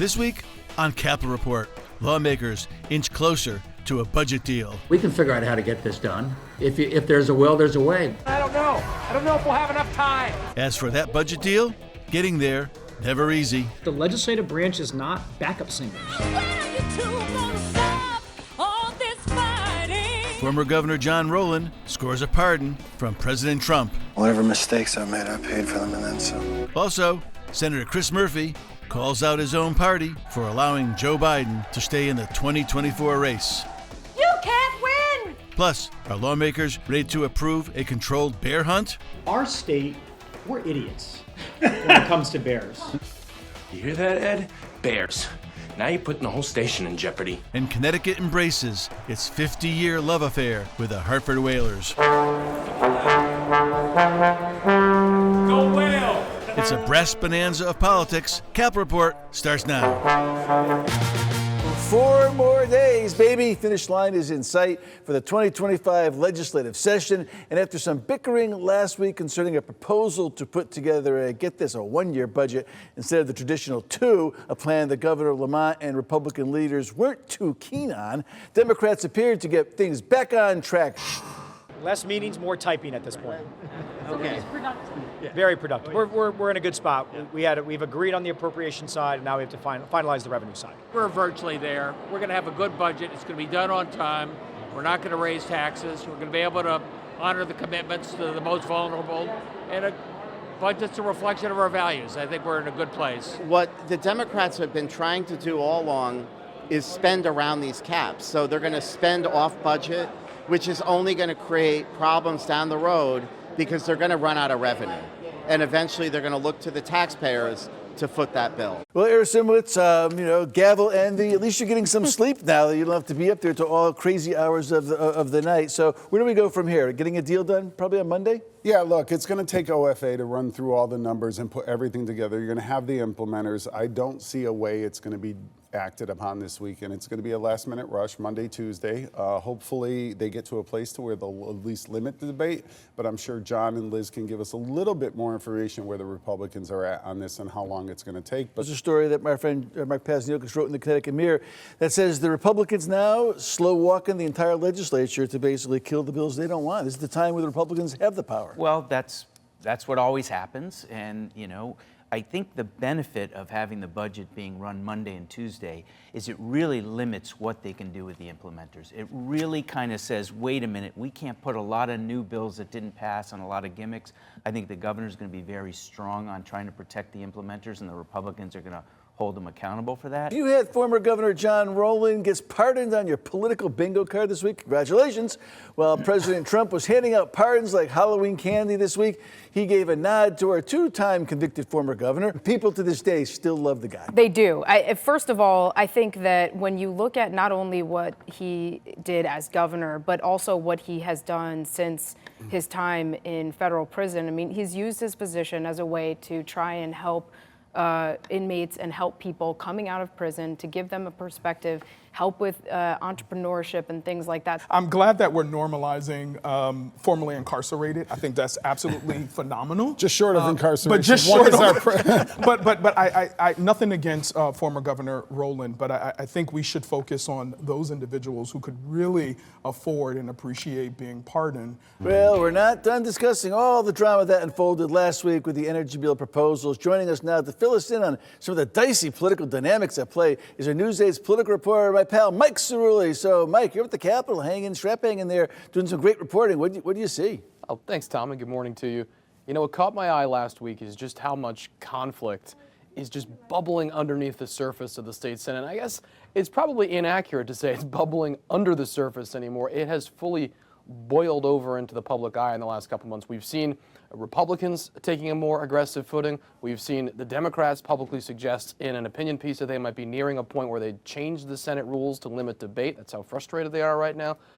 This week on Capitol Report, lawmakers inch closer to a budget deal. We can figure out how to get this done. If there's a will, there's a way. I don't know if we'll have enough time. As for that budget deal, getting there, never easy. The legislative branch is not backup singers. Former Governor John Rowland scores a pardon from President Trump. Whatever mistakes I made, I paid for them and then some. Also, Senator Chris Murphy calls out his own party for allowing Joe Biden to stay in the 2024 race. You can't win! Plus, are lawmakers ready to approve a controlled bear hunt? Our state, we're idiots when it comes to bears. You hear that, Ed? Bears. Now you're putting the whole station in jeopardy. And Connecticut embraces its 50-year love affair with the Hartford Whalers. Go whale! It's a brass bonanza of politics. Cap Report starts now. 4 more days, baby. Finish line is in sight for the 2025 legislative session. And after some bickering last week concerning a proposal to put together a 1-year budget instead of the traditional 2, a plan that Governor Lamont and Republican leaders weren't too keen on, Democrats appeared to get things back on track. Less meetings, more typing at this point. Okay. Productive. Very productive. We're in a good spot. We've agreed on the appropriation side, and now we have to finalize the revenue side. We're virtually there. We're going to have a good budget. It's going to be done on time. We're not going to raise taxes. We're going to be able to honor the commitments to the most vulnerable, and a budget's a reflection of our values. I think we're in a good place. What the Democrats have been trying to do all along is spend around these caps. So they're going to spend off budget, which is only going to create problems down the road because they're going to run out of revenue. And eventually they're going to look to the taxpayers to foot that bill. Well, Aaron Simowitz, gavel envy. At least you're getting some sleep now. You don't have to be up there till all crazy hours of the night. So where do we go from here? Getting a deal done probably on Monday? Yeah, look, it's going to take OFA to run through all the numbers and put everything together. You're going to have the implementers. I don't see a way it's going to be acted upon this weekend. It's going to be a last-minute rush, Monday, Tuesday. Hopefully they get to a place to where they'll at least limit the debate, but I'm sure John and Liz can give us a little bit more information where the Republicans are at on this and how long it's going to take. There's a story that my friend Mike Pazniokas wrote in the Connecticut Mirror that says the Republicans now slow-walking the entire legislature to basically kill the bills they don't want. This is the time where the Republicans have the power. Well, that's what always happens, and I think the benefit of having the budget being run Monday and Tuesday is it really limits what they can do with the implementers. It really kind of says, wait a minute, we can't put a lot of new bills that didn't pass on a lot of gimmicks. I think the governor's going to be very strong on trying to protect the implementers, and the Republicans are going to hold them accountable for that. You had former Governor John Rowland gets pardoned on your political bingo card this week. Congratulations. While President Trump was handing out pardons like Halloween candy this week, he gave a nod to our 2-time convicted former governor. People to this day still love the guy. They do. First of all, I think that when you look at not only what he did as governor, but also what he has done since his time in federal prison, I mean, he's used his position as a way to try and help inmates and help people coming out of prison, to give them a perspective, help with entrepreneurship and things like that. I'm glad that we're normalizing formerly incarcerated. I think that's absolutely phenomenal. Just short of incarceration. But just short of, but I nothing against former Governor Rowland, but I think we should focus on those individuals who could really afford and appreciate being pardoned. Well, we're not done discussing all the drama that unfolded last week with the energy bill proposals. Joining us now to fill us in on some of the dicey political dynamics at play is our Newsdays political reporter, my pal Mike Cerulli. So, Mike, you're at the Capitol, strap hanging there, doing some great reporting. What do you see? Oh, thanks, Tom, and good morning to you. What caught my eye last week is just how much conflict is just bubbling underneath the surface of the state Senate. I guess it's probably inaccurate to say it's bubbling under the surface anymore. It has fully boiled over into the public eye in the last couple months. We've seen Republicans taking a more aggressive footing. We've seen the Democrats publicly suggest in an opinion piece that they might be nearing a point where they change the Senate rules to limit debate. That's how frustrated they are right now.